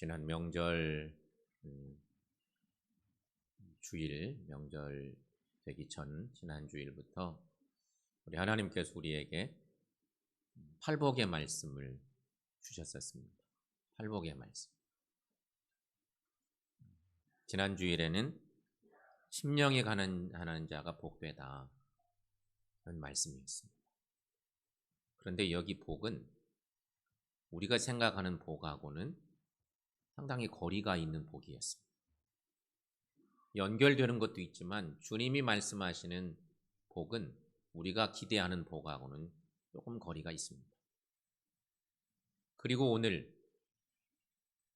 지난 명절 주일, 명절 되기 전 지난 주일부터 우리 하나님께서 우리에게 팔복의 말씀을 주셨었습니다. 팔복의 말씀. 지난 주일에는 심령이 가난한 자가 복되다 그런 말씀이었습니다. 그런데 여기 복은 우리가 생각하는 복하고는 상당히 거리가 있는 복이었습니다. 연결되는 것도 있지만 주님이 말씀하시는 복은 우리가 기대하는 복하고는 조금 거리가 있습니다. 그리고 오늘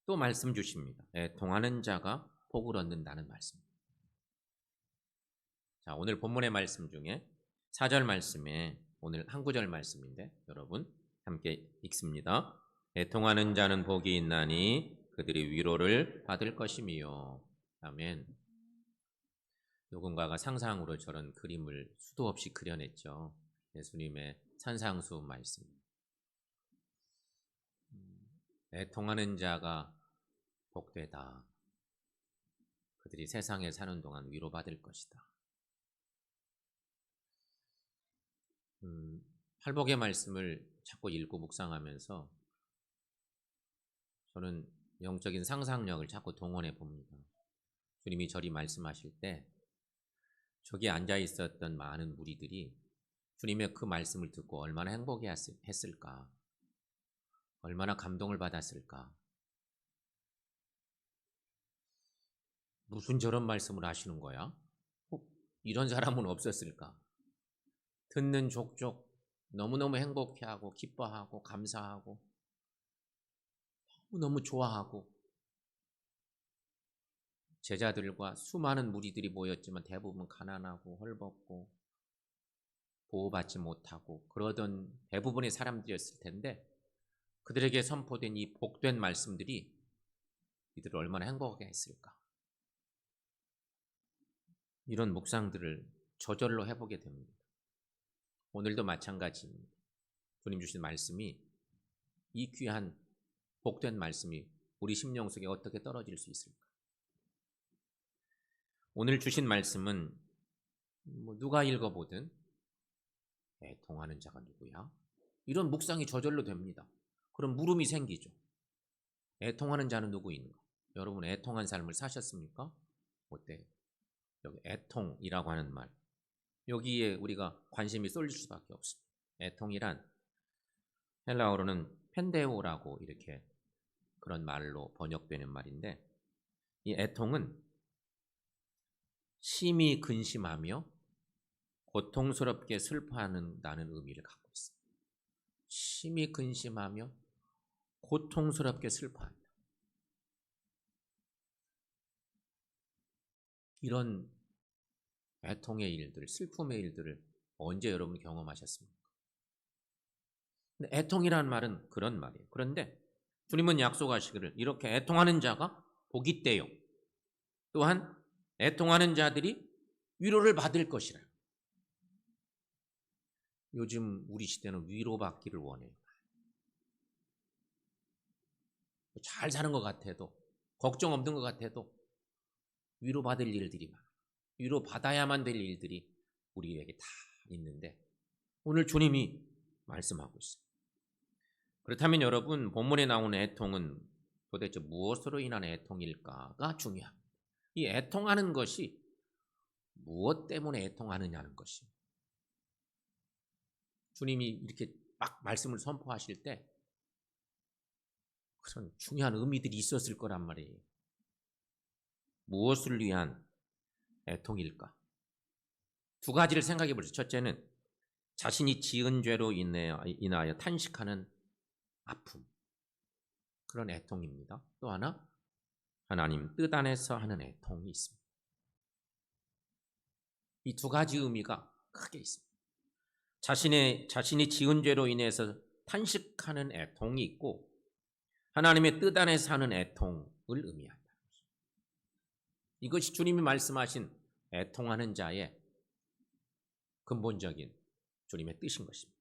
또 말씀 주십니다. 애통하는 자가 복을 얻는다는 말씀입니다. 자, 오늘 본문의 말씀 중에 4절 말씀에 오늘 한 구절 말씀인데 여러분 함께 읽습니다. 애통하는 자는 복이 있나니 그들이 위로를 받을 것이미요. 아멘. 누군가가 상상으로 저런 그림을 수도 없이 그려냈죠. 예수님의 산상수 말씀. 애통하는 자가 복되다. 그들이 세상에 사는 동안 위로받을 것이다. 팔복의 말씀을 자꾸 읽고 묵상하면서 저는 영적인 상상력을 자꾸 동원해 봅니다. 주님이 저리 말씀하실 때 저기 앉아 있었던 많은 무리들이 주님의 그 말씀을 듣고 얼마나 행복해 했을까? 얼마나 감동을 받았을까? 무슨 저런 말씀을 하시는 거야? 이런 사람은 없었을까? 듣는 족족 너무너무 행복해하고 기뻐하고 감사하고 너무 좋아하고 제자들과 수많은 무리들이 모였지만 대부분 가난하고 헐벗고 보호받지 못하고 그러던 대부분의 사람들이었을 텐데 그들에게 선포된 이 복된 말씀들이 이들을 얼마나 행복하게 했을까? 이런 묵상들을 저절로 해보게 됩니다. 오늘도 마찬가지입니다. 주님 주신 말씀이 이 귀한 복된 말씀이 우리 심령 속에 어떻게 떨어질 수 있을까? 오늘 주신 말씀은 누가 읽어보든 애통하는 자가 누구야? 이런 묵상이 저절로 됩니다. 그럼 물음이 생기죠. 애통하는 자는 누구인가? 여러분 애통한 삶을 사셨습니까? 어때요? 여기 애통이라고 하는 말 여기에 우리가 관심이 쏠릴 수밖에 없습니다. 애통이란 헬라어로는 펜데오라고 이렇게 그런 말로 번역되는 말인데 이 애통은 심히 근심하며 고통스럽게 슬퍼한다는 의미를 갖고 있습니다. 심히 근심하며 고통스럽게 슬퍼한다. 이런 애통의 일들, 슬픔의 일들을 언제 여러분 경험하셨습니까? 근데 애통이라는 말은 그런 말이에요. 그런데 주님은 약속하시기를 이렇게 애통하는 자가 복이 있대요. 또한 애통하는 자들이 위로를 받을 것이라. 요즘 우리 시대는 위로받기를 원해요. 잘 사는 것 같아도 걱정 없는 것 같아도 위로받을 일들이 많아요. 위로받아야만 될 일들이 우리에게 다 있는데 오늘 주님이 말씀하고 있어요. 그렇다면 여러분 본문에 나오는 애통은 도대체 무엇으로 인한 애통일까가 중요합니다. 이 애통하는 것이 무엇 때문에 애통하느냐는 것입니다. 주님이 이렇게 막 말씀을 선포하실 때 그런 중요한 의미들이 있었을 거란 말이에요. 무엇을 위한 애통일까? 두 가지를 생각해 보세요. 첫째는 자신이 지은 죄로 인하여 탄식하는 아픔. 그런 애통입니다. 또 하나 하나님 뜻 안에서 하는 애통이 있습니다. 이 두 가지 의미가 크게 있습니다. 자신이 지은 죄로 인해서 탄식하는 애통이 있고 하나님의 뜻 안에서 하는 애통을 의미한다. 이것이 주님이 말씀하신 애통하는 자의 근본적인 주님의 뜻인 것입니다.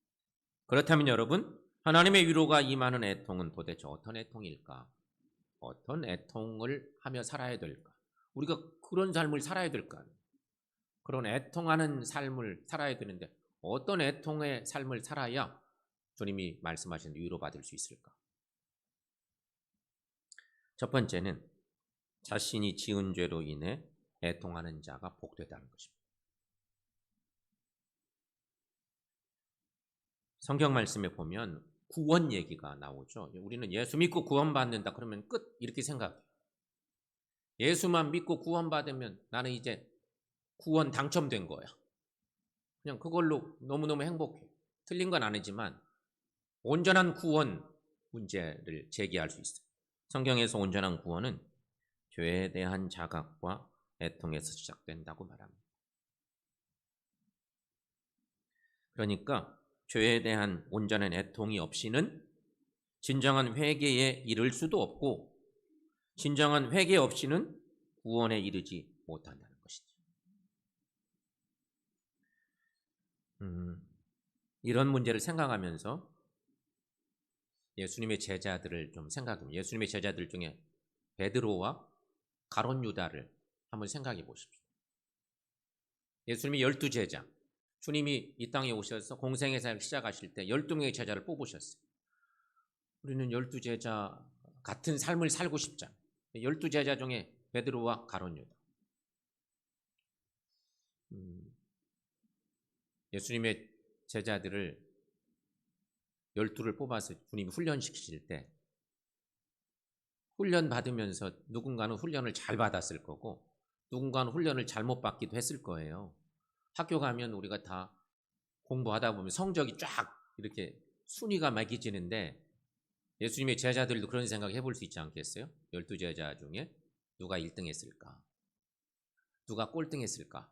그렇다면 여러분 하나님의 위로가 임하는 애통은 도대체 어떤 애통일까? 어떤 애통을 하며 살아야 될까? 우리가 그런 삶을 살아야 될까? 그런 애통하는 삶을 살아야 되는데 어떤 애통의 삶을 살아야 주님이 말씀하신 위로받을 수 있을까? 첫 번째는 자신이 지은 죄로 인해 애통하는 자가 복되다는 것입니다. 성경 말씀에 보면 구원 얘기가 나오죠. 우리는 예수 믿고 구원받는다 그러면 끝 이렇게 생각해요. 예수만 믿고 구원받으면 나는 이제 구원 당첨된 거야. 그냥 그걸로 너무너무 행복해. 틀린 건 아니지만 온전한 구원 문제를 제기할 수 있어요. 성경에서 온전한 구원은 죄에 대한 자각과 애통에서 시작된다고 말합니다. 그러니까 죄에 대한 온전한 애통이 없이는 진정한 회개에 이를 수도 없고 진정한 회개 없이는 구원에 이르지 못한다는 것이죠. 이런 문제를 생각하면서 예수님의 제자들을 좀 생각해보면 예수님의 제자들 중에 베드로와 가롯 유다를 한번 생각해 보십시오. 예수님이 12제자, 주님이 이 땅에 오셔서 공생의 사역을 시작하실 때 12명의 제자를 뽑으셨어요. 우리는 12제자 같은 삶을 살고 싶잖아요. 12제자 중에 베드로와 가롯 유다. 예수님의 제자들을 12를 뽑아서 주님이 훈련시키실 때 훈련 받으면서 누군가는 훈련을 잘 받았을 거고 누군가는 훈련을 잘못 받기도 했을 거예요. 학교 가면 우리가 다 공부하다 보면 성적이 쫙 이렇게 순위가 매겨지는데 예수님의 제자들도 그런 생각 해볼 수 있지 않겠어요? 12제자 중에 누가 1등 했을까? 누가 꼴등 했을까?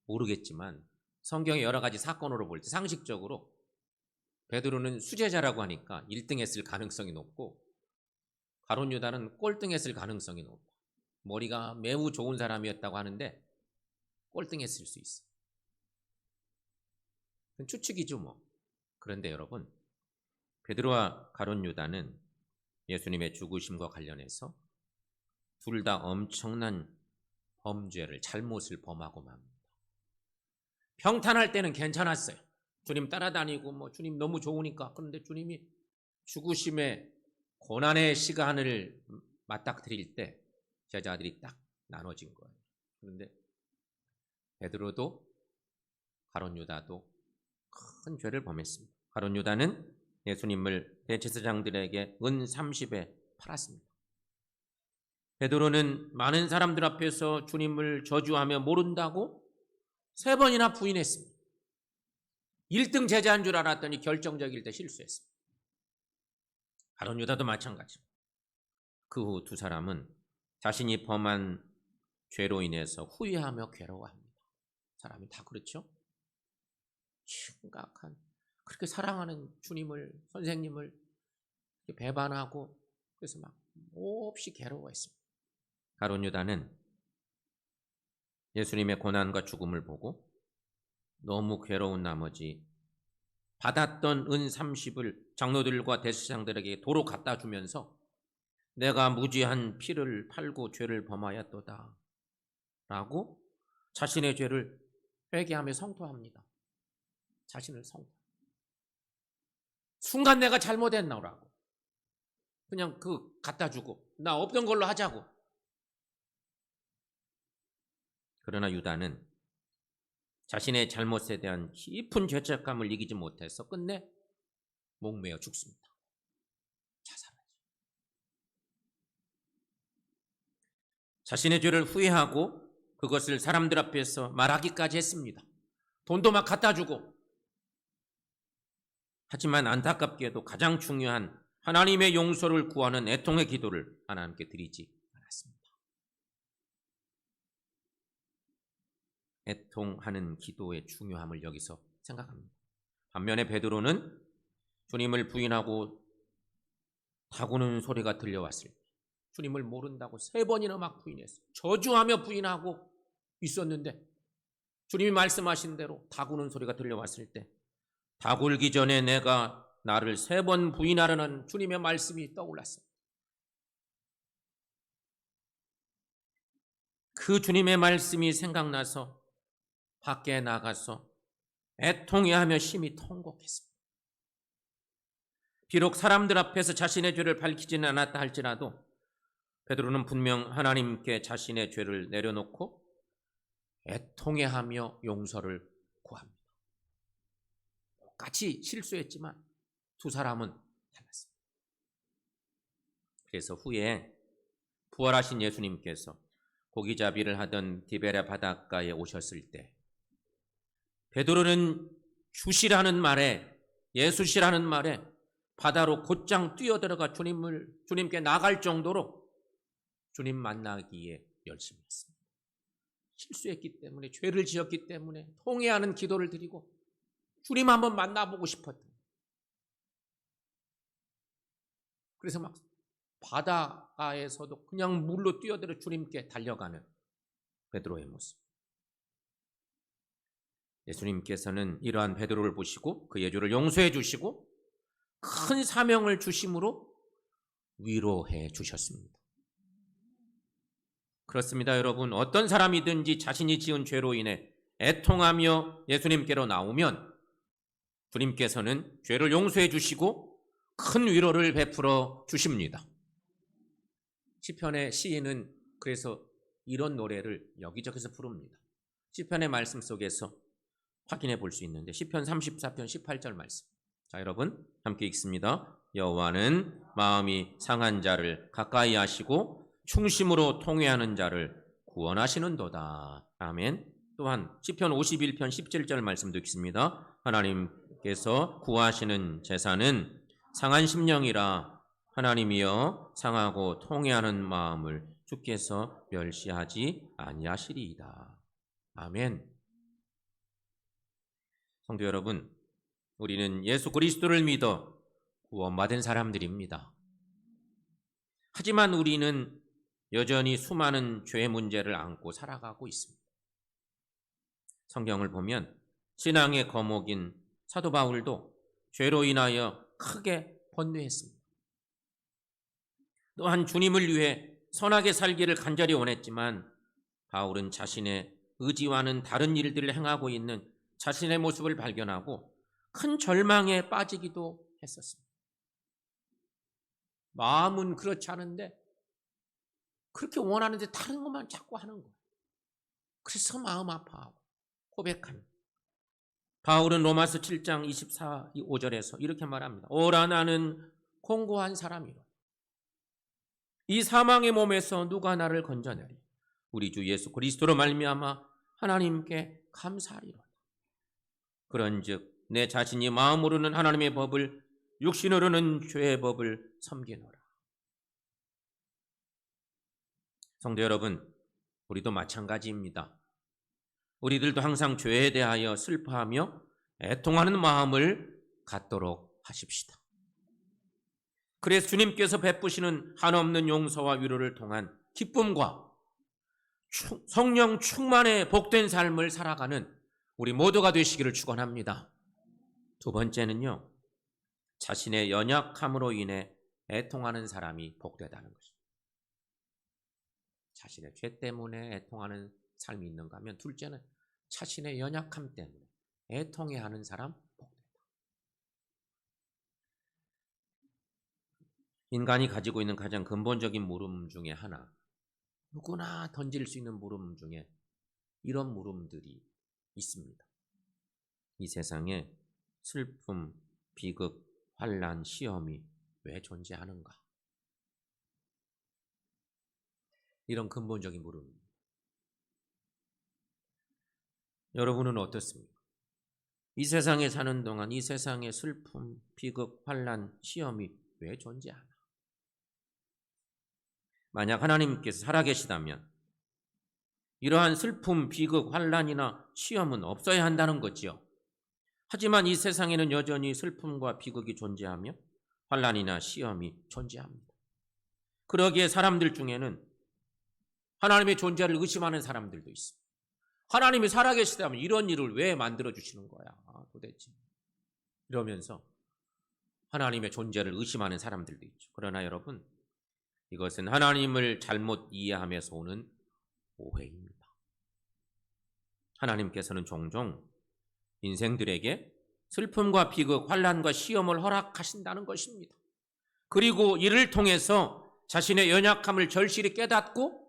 모르겠지만 성경의 여러 가지 사건으로 볼 때 상식적으로 베드로는 수제자라고 하니까 1등 했을 가능성이 높고 가롯 유다는 꼴등 했을 가능성이 높아. 머리가 매우 좋은 사람이었다고 하는데 꼴등 했을 수 있어. 추측이죠 뭐. 그런데 여러분 베드로와 가롯 유다는 예수님의 죽으심과 관련해서 둘 다 엄청난 범죄를 잘못을 범하고 맙니다. 평탄할 때는 괜찮았어요. 주님 따라다니고 뭐 주님 너무 좋으니까. 그런데 주님이 죽으심의 고난의 시간을 맞닥뜨릴 때 제자들이 딱 나눠진 거예요. 그런데 베드로도 가롯 유다도 큰 죄를 범했습니다. 가롯 유다는 예수님을 대제사장들에게 은 30에 팔았습니다. 베드로는 많은 사람들 앞에서 주님을 저주하며 모른다고 3번이나 부인했습니다. 1등 제자인 줄 알았더니 결정적일 때 실수했습니다. 가롯 유다도 마찬가지입니다. 그 후 두 사람은 자신이 범한 죄로 인해서 후회하며 괴로워합니다. 사람이 다 그렇죠? 심각한 그렇게 사랑하는 주님을 선생님을 배반하고 그래서 막 몹시 괴로워했습니다. 가롯 유다는 예수님의 고난과 죽음을 보고 너무 괴로운 나머지 받았던 은 30을 장로들과 대제사장들에게 도로 갖다 주면서 내가 무지한 피를 팔고 죄를 범하였도다 라고 자신의 죄를 회개하며 성토합니다. 자신을 성토. 순간 내가 잘못했나라고 그냥 갖다 주고 나 없던 걸로 하자고. 그러나 유다는 자신의 잘못에 대한 깊은 죄책감을 이기지 못해서 끝내 목매어 죽습니다. 자살하죠. 자신의 죄를 후회하고 그것을 사람들 앞에서 말하기까지 했습니다. 돈도 막 갖다 주고. 하지만 안타깝게도 가장 중요한 하나님의 용서를 구하는 애통의 기도를 하나님께 드리지 않았습니다. 애통하는 기도의 중요함을 여기서 생각합니다. 반면에 베드로는 주님을 부인하고 다구는 소리가 들려왔을 때 주님을 모른다고 3번이나 막 부인했어요. 저주하며 부인하고 있었는데 주님이 말씀하신 대로 다구는 소리가 들려왔을 때 다굴기 전에 내가 나를 3번 부인하려는 주님의 말씀이 떠올랐습니다. 그 주님의 말씀이 생각나서 밖에 나가서 애통해하며 심히 통곡했습니다. 비록 사람들 앞에서 자신의 죄를 밝히지는 않았다 할지라도 베드로는 분명 하나님께 자신의 죄를 내려놓고 애통해하며 용서를 구합니다. 똑같이 실수했지만 두 사람은 달랐습니다. 그래서 후에 부활하신 예수님께서 고기잡이를 하던 디베랴 바닷가에 오셨을 때 베드로는 주시라는 말에, 예수시라는 말에 바다로 곧장 뛰어들어가 주님께 나갈 정도로 주님 만나기에 열심히 했습니다. 실수했기 때문에, 죄를 지었기 때문에 통회하는 기도를 드리고 주님 한번 만나보고 싶었던. 그래서 막 바다가에서도 그냥 물로 뛰어들어 주님께 달려가는 베드로의 모습. 예수님께서는 이러한 베드로를 보시고 그의 죄를 용서해 주시고 큰 사명을 주심으로 위로해 주셨습니다. 그렇습니다, 여러분. 어떤 사람이든지 자신이 지은 죄로 인해 애통하며 예수님께로 나오면 주님께서는 죄를 용서해 주시고 큰 위로를 베풀어 주십니다. 시편의 시인은 그래서 이런 노래를 여기저기서 부릅니다. 시편의 말씀 속에서 확인해 볼 수 있는데 시편 34편 18절 말씀. 자, 여러분 함께 읽습니다. 여호와는 마음이 상한 자를 가까이 하시고 충심으로 통회하는 자를 구원하시는도다. 아멘. 또한 시편 51편 17절 말씀도 읽습니다. 하나님께서 구하시는 제사는 상한 심령이라 하나님이여 상하고 통회하는 마음을 주께서 멸시하지 아니하시리이다. 아멘. 성도 여러분, 우리는 예수 그리스도를 믿어 구원받은 사람들입니다. 하지만 우리는 여전히 수많은 죄 문제를 안고 살아가고 있습니다. 성경을 보면 신앙의 거목인 사도 바울도 죄로 인하여 크게 번뇌했습니다. 또한 주님을 위해 선하게 살기를 간절히 원했지만 바울은 자신의 의지와는 다른 일들을 행하고 있는 자신의 모습을 발견하고 큰 절망에 빠지기도 했었습니다. 마음은 그렇지 않은데 그렇게 원하는데 다른 것만 자꾸 하는 거예요. 그래서 마음 아파하고 고백하는. 바울은 로마서 7장 24, 5절에서 이렇게 말합니다. 오라 나는 공고한 사람이로 이 사망의 몸에서 누가 나를 건져내리. 우리 주 예수 그리스도로 말미암아 하나님께 감사하리로다. 그런즉 내 자신이 마음으로는 하나님의 법을 육신으로는 죄의 법을 섬기노라. 성도 여러분, 우리도 마찬가지입니다. 우리들도 항상 죄에 대하여 슬퍼하며 애통하는 마음을 갖도록 하십시다. 그래서 주님께서 베푸시는 한없는 용서와 위로를 통한 기쁨과 성령 충만의 복된 삶을 살아가는 우리 모두가 되시기를 축원합니다. 두 번째는요, 자신의 연약함으로 인해 애통하는 사람이 복되다는 것입니다. 자신의 죄 때문에 애통하는 삶이 있는가 하면 둘째는 자신의 연약함 때문에 애통해하는 사람 복되다. 인간이 가지고 있는 가장 근본적인 물음 중에 하나, 누구나 던질 수 있는 물음 중에 이런 물음들이 있습니다. 이 세상에 슬픔, 비극, 환난, 시험이 왜 존재하는가? 이런 근본적인 물음입니다. 여러분은 어떻습니까? 이 세상에 사는 동안 이 세상에 슬픔, 비극, 환난, 시험이 왜 존재하나? 만약 하나님께서 살아계시다면 이러한 슬픔, 비극, 환난이나 시험은 없어야 한다는 거지요. 하지만 이 세상에는 여전히 슬픔과 비극이 존재하며 환난이나 시험이 존재합니다. 그러기에 사람들 중에는 하나님의 존재를 의심하는 사람들도 있습니다. 하나님이 살아계시다면 이런 일을 왜 만들어주시는 거야 도대체, 이러면서 하나님의 존재를 의심하는 사람들도 있죠. 그러나 여러분, 이것은 하나님을 잘못 이해하면서 오는 오해입니다. 하나님께서는 종종 인생들에게 슬픔과 비극, 환난과 시험을 허락하신다는 것입니다. 그리고 이를 통해서 자신의 연약함을 절실히 깨닫고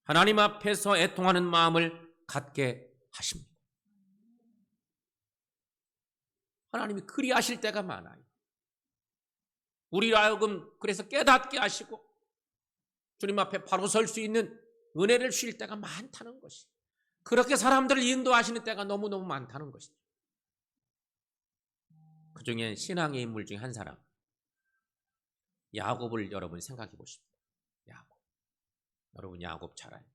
하나님 앞에서 애통하는 마음을 갖게 하십니다. 하나님이 그리하실 때가 많아요. 우리로 하여금 그래서 깨닫게 하시고 주님 앞에 바로 설 수 있는 은혜를 주실 때가 많다는 것이죠. 그렇게 사람들을 인도하시는 때가 너무너무 많다는 것이죠. 그 중에 신앙의 인물 중에 한 사람, 야곱을 여러분 생각해 보십시오. 야곱. 여러분 야곱 잘 알죠?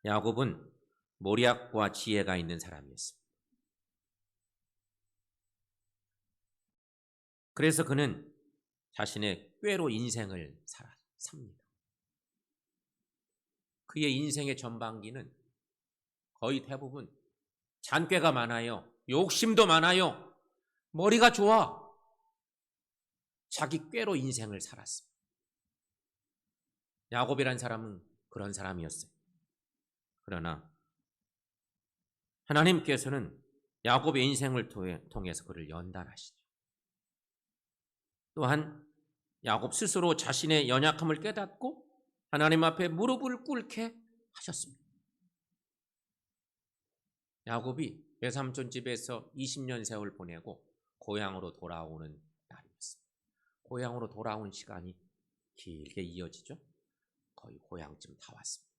야곱은 모략과 지혜가 있는 사람이었습니다. 그래서 그는 자신의 꾀로 인생을 삽니다. 그의 인생의 전반기는 거의 대부분 잔꾀가 많아요. 욕심도 많아요. 머리가 좋아. 자기 꾀로 인생을 살았습니다. 야곱이란 사람은 그런 사람이었어요. 그러나 하나님께서는 야곱의 인생을 통해서 그를 연단하시죠. 또한 야곱 스스로 자신의 연약함을 깨닫고 하나님 앞에 무릎을 꿇게 하셨습니다. 야곱이 외삼촌 집에서 20년 세월 보내고 고향으로 돌아오는 날이었습니다. 고향으로 돌아온 시간이 길게 이어지죠. 거의 고향쯤 다 왔습니다.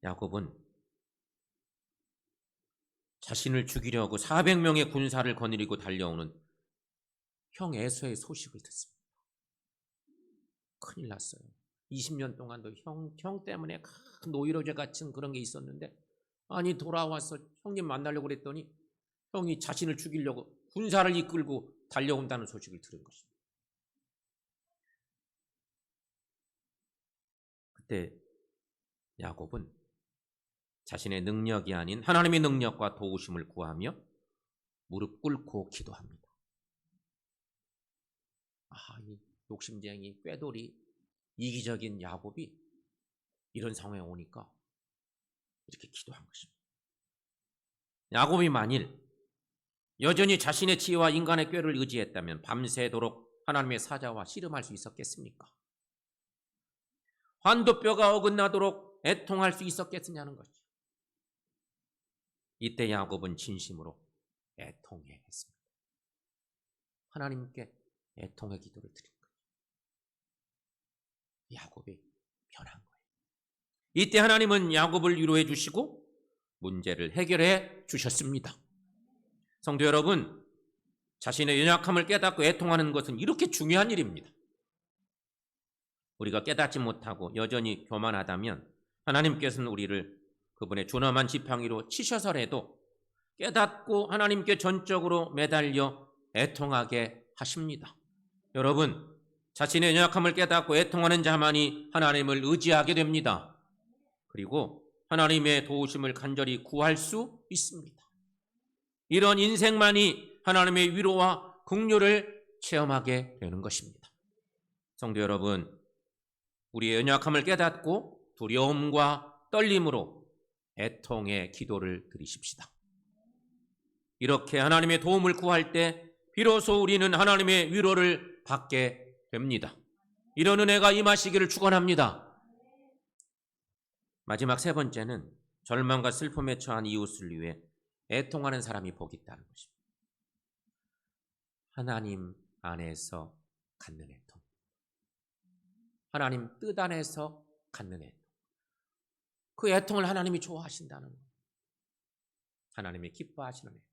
야곱은 자신을 죽이려고 400명의 군사를 거느리고 달려오는 형 에서의 소식을 듣습니다. 큰일 났어요. 20년 동안도 형 때문에 큰 노이로제 같은 그런 게 있었는데 아니 돌아와서 형님 만나려고 그랬더니 형이 자신을 죽이려고 군사를 이끌고 달려온다는 소식을 들은 것입니다. 그때 야곱은 자신의 능력이 아닌 하나님의 능력과 도우심을 구하며 무릎 꿇고 기도합니다. 이 욕심쟁이 꾀돌이 이기적인 야곱이 이런 상황에 오니까 이렇게 기도한 것입니다. 야곱이 만일 여전히 자신의 지혜와 인간의 꾀를 의지했다면 밤새도록 하나님의 사자와 씨름할 수 있었겠습니까? 환도뼈가 어긋나도록 애통할 수 있었겠느냐는 거죠. 이때 야곱은 진심으로 애통해 했습니다. 하나님께 애통의 기도를 드린 거예요. 야곱이 변한 거예요. 이때 하나님은 야곱을 위로해 주시고 문제를 해결해 주셨습니다. 성도 여러분, 자신의 연약함을 깨닫고 애통하는 것은 이렇게 중요한 일입니다. 우리가 깨닫지 못하고 여전히 교만하다면 하나님께서는 우리를 그분의 존엄한 지팡이로 치셔서라도 깨닫고 하나님께 전적으로 매달려 애통하게 하십니다. 여러분, 자신의 연약함을 깨닫고 애통하는 자만이 하나님을 의지하게 됩니다. 그리고 하나님의 도우심을 간절히 구할 수 있습니다. 이런 인생만이 하나님의 위로와 긍휼을 체험하게 되는 것입니다. 성도 여러분, 우리의 연약함을 깨닫고 두려움과 떨림으로 애통의 기도를 드리십시다. 이렇게 하나님의 도움을 구할 때 비로소 우리는 하나님의 위로를 받게 됩니다. 이런 은혜가 임하시기를 축원합니다. 마지막 세 번째는 절망과 슬픔에 처한 이웃을 위해 애통하는 사람이 복이 있다는 것입니다. 하나님 안에서 갖는 애통. 하나님 뜻 안에서 갖는 애통. 그 애통을 하나님이 좋아하신다는 거예요. 하나님이 기뻐하시는 애통.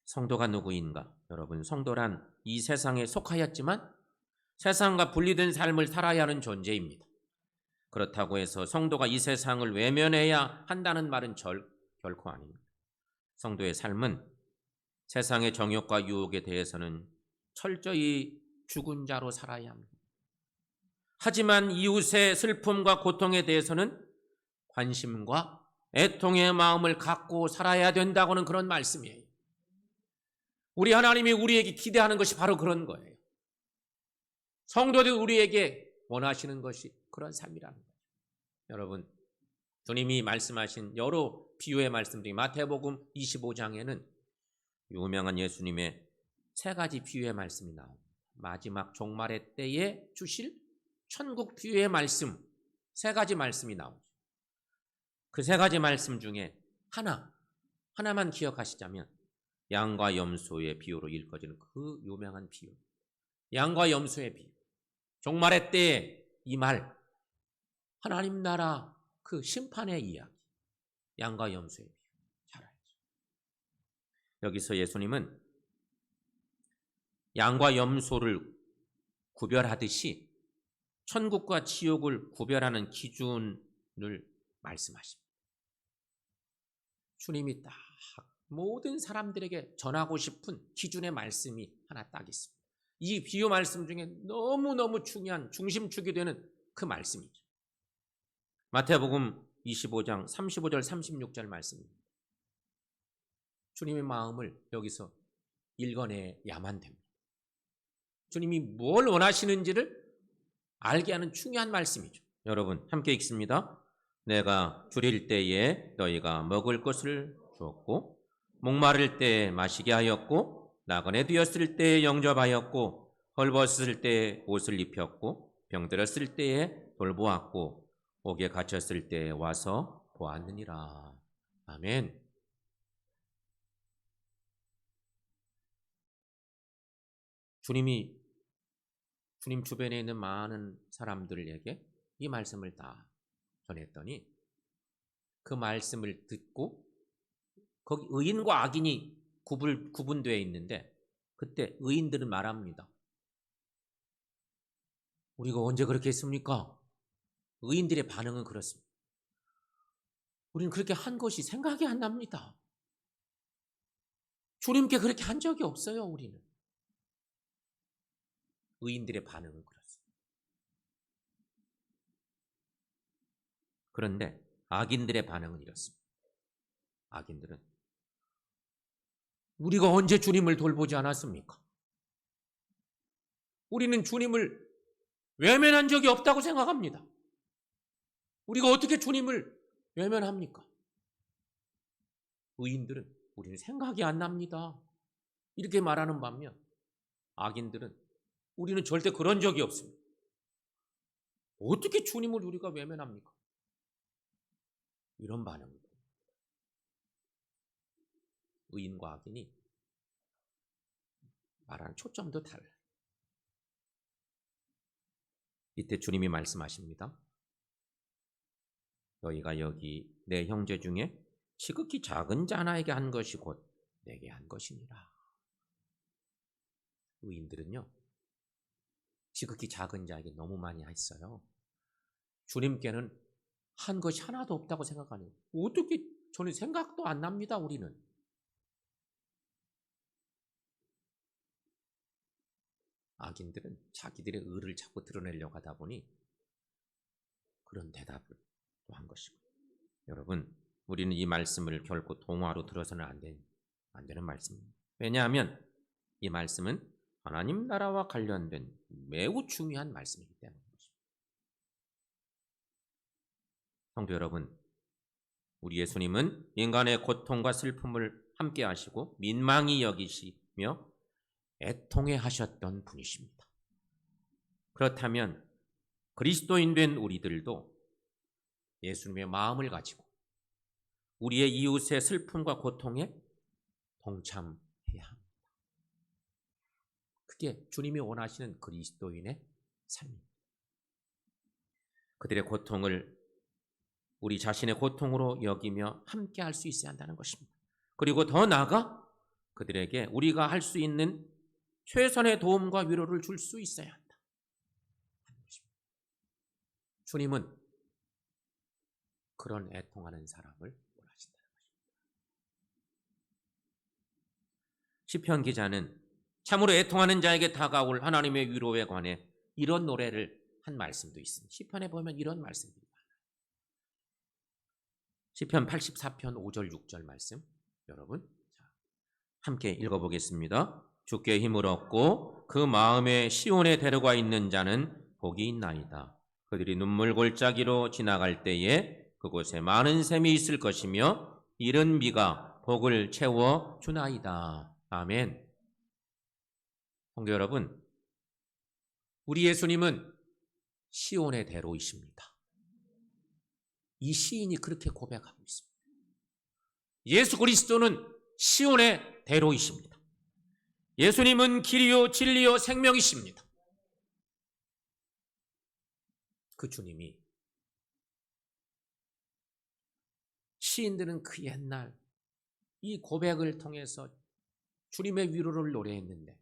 성도가 누구인가? 여러분, 성도란 이 세상에 속하였지만 세상과 분리된 삶을 살아야 하는 존재입니다. 그렇다고 해서 성도가 이 세상을 외면해야 한다는 말은 결코 아닙니다. 성도의 삶은 세상의 정욕과 유혹에 대해서는 철저히 죽은 자로 살아야 합니다. 하지만 이웃의 슬픔과 고통에 대해서는 관심과 애통의 마음을 갖고 살아야 된다고는 그런 말씀이에요. 우리 하나님이 우리에게 기대하는 것이 바로 그런 거예요. 성도들이 우리에게 원하시는 것이 그런 삶이라는 거예요. 여러분, 주님이 말씀하신 여러 비유의 말씀 중에 마태복음 25장에는 유명한 예수님의 세 가지 비유의 말씀이 나옵니다. 마지막 종말의 때에 주실 천국 비유의 말씀, 세 가지 말씀이 나오죠. 그 세 가지 말씀 중에 하나만 기억하시자면 양과 염소의 비유로 일컬어지는 그 유명한 비유. 양과 염소의 비유. 종말의 때에 이 말, 하나님 나라 그 심판의 이야기. 양과 염소의 비유. 잘 알죠. 여기서 예수님은 양과 염소를 구별하듯이 천국과 지옥을 구별하는 기준을 말씀하십니다. 주님이 딱 모든 사람들에게 전하고 싶은 기준의 말씀이 하나 딱 있습니다. 이 비유 말씀 중에 너무너무 중요한 중심축이 되는 그 말씀이죠. 마태복음 25장 35절 36절 말씀입니다. 주님의 마음을 여기서 읽어내야만 됩니다. 주님이 뭘 원하시는지를 알게 하는 중요한 말씀이죠. 여러분 함께 읽습니다. 내가 줄일 때에 너희가 먹을 것을 주었고 목마를 때에 마시게 하였고 나그네 되었을 때에 영접하였고 헐벗을 때에 옷을 입혔고 병들었을 때에 돌보았고 옥에 갇혔을 때에 와서 보았느니라. 아멘. 주님 주변에 있는 많은 사람들에게 이 말씀을 다 전했더니 그 말씀을 듣고 거기 의인과 악인이 구분되어 있는데 그때 의인들은 말합니다. 우리가 언제 그렇게 했습니까? 의인들의 반응은 그렇습니다. 우리는 그렇게 한 것이 생각이 안 납니다. 주님께 그렇게 한 적이 없어요, 우리는. 의인들의 반응은 그렇습니다. 그런데 악인들의 반응은 이렇습니다. 악인들은 우리가 언제 주님을 돌보지 않았습니까? 우리는 주님을 외면한 적이 없다고 생각합니다. 우리가 어떻게 주님을 외면합니까? 의인들은 우리는 생각이 안 납니다. 이렇게 말하는 반면 악인들은 우리는 절대 그런 적이 없습니다. 어떻게 주님을 우리가 외면합니까? 이런 반응입니다. 의인과 악인이 말하는 초점도 달라요. 이때 주님이 말씀하십니다. 너희가 여기 내 형제 중에 지극히 작은 자 하나에게 한 것이 곧 내게 한 것이니라. 의인들은요, 지극히 작은 자에게 너무 많이 했어요. 주님께는 한 것이 하나도 없다고 생각하는 거예요. 어떻게 저는 생각도 안 납니다, 우리는. 악인들은 자기들의 의를 자꾸 드러내려고 하다 보니 그런 대답을 또 한 것이고. 여러분, 우리는 이 말씀을 결코 동화로 들어서는 안 되는 말씀입니다. 왜냐하면 이 말씀은 하나님 나라와 관련된 매우 중요한 말씀이기 때문입니다. 성도 여러분, 우리 예수님은 인간의 고통과 슬픔을 함께 하시고 민망히 여기시며 애통해 하셨던 분이십니다. 그렇다면 그리스도인 된 우리들도 예수님의 마음을 가지고 우리의 이웃의 슬픔과 고통에 동참해야 합니다. 그게 주님이 원하시는 그리스도인의 삶입니다. 그들의 고통을 우리 자신의 고통으로 여기며 함께 할 수 있어야 한다는 것입니다. 그리고 더 나아가 그들에게 우리가 할 수 있는 최선의 도움과 위로를 줄 수 있어야 한다. 주님은 그런 애통하는 사람을 원하신다는 것입니다. 시편 기자는 참으로 애통하는 자에게 다가올 하나님의 위로에 관해 이런 노래를 한 말씀도 있습니다. 시편에 보면 이런 말씀들이 많아요. 시편 84편 5절 6절 말씀, 여러분 함께 읽어보겠습니다. 주께 힘을 얻고 그 마음에 시온에 데려가 있는 자는 복이 있나이다. 그들이 눈물 골짜기로 지나갈 때에 그곳에 많은 샘이 있을 것이며 이른 비가 복을 채워 주나이다. 아멘. 성도 여러분, 우리 예수님은 시온의 대로이십니다. 이 시인이 그렇게 고백하고 있습니다. 예수 그리스도는 시온의 대로이십니다. 예수님은 길이요 진리요 생명이십니다. 그 주님이 시인들은 그 옛날 이 고백을 통해서 주님의 위로를 노래했는데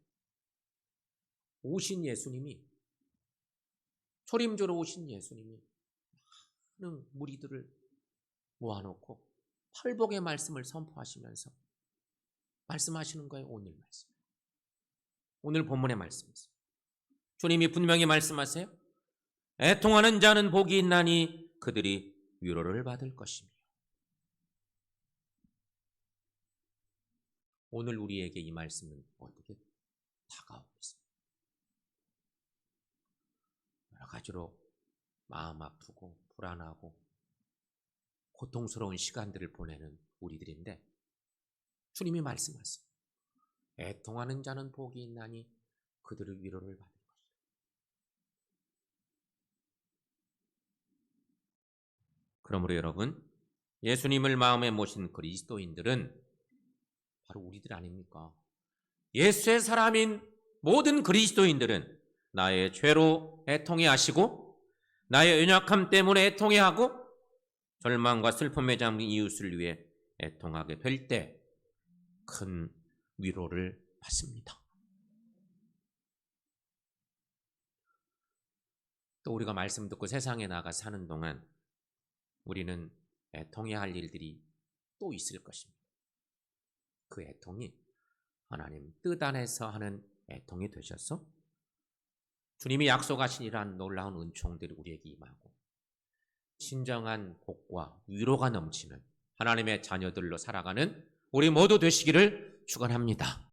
오신 예수님이 초림조로 오신 예수님이 많은 무리들을 모아놓고 팔복의 말씀을 선포하시면서 말씀하시는 거예요. 오늘 말씀. 오늘 본문의 말씀이죠. 주님이 분명히 말씀하세요. 애통하는 자는 복이 있나니 그들이 위로를 받을 것이며. 오늘 우리에게 이 말씀은 어떻게 다가오고 있습니다. 여러 가지로 마음 아프고 불안하고 고통스러운 시간들을 보내는 우리들인데 주님이 말씀하세요. 애통하는 자는 복이 있나니 그들의 위로를 받을 것이다. 그러므로 여러분, 예수님을 마음에 모신 그리스도인들은 바로 우리들 아닙니까? 예수의 사람인 모든 그리스도인들은 나의 죄로 애통해 하시고 나의 연약함 때문에 애통해 하고 절망과 슬픔에 잠긴 이웃을 위해 애통하게 될 때 큰 위로를 받습니다. 또 우리가 말씀 듣고 세상에 나가 사는 동안 우리는 애통해야 할 일들이 또 있을 것입니다. 그 애통이 하나님 뜻 안에서 하는 애통이 되셔서 주님이 약속하신 이러한 놀라운 은총들이 우리에게 임하고 진정한 복과 위로가 넘치는 하나님의 자녀들로 살아가는 우리 모두 되시기를 축원합니다.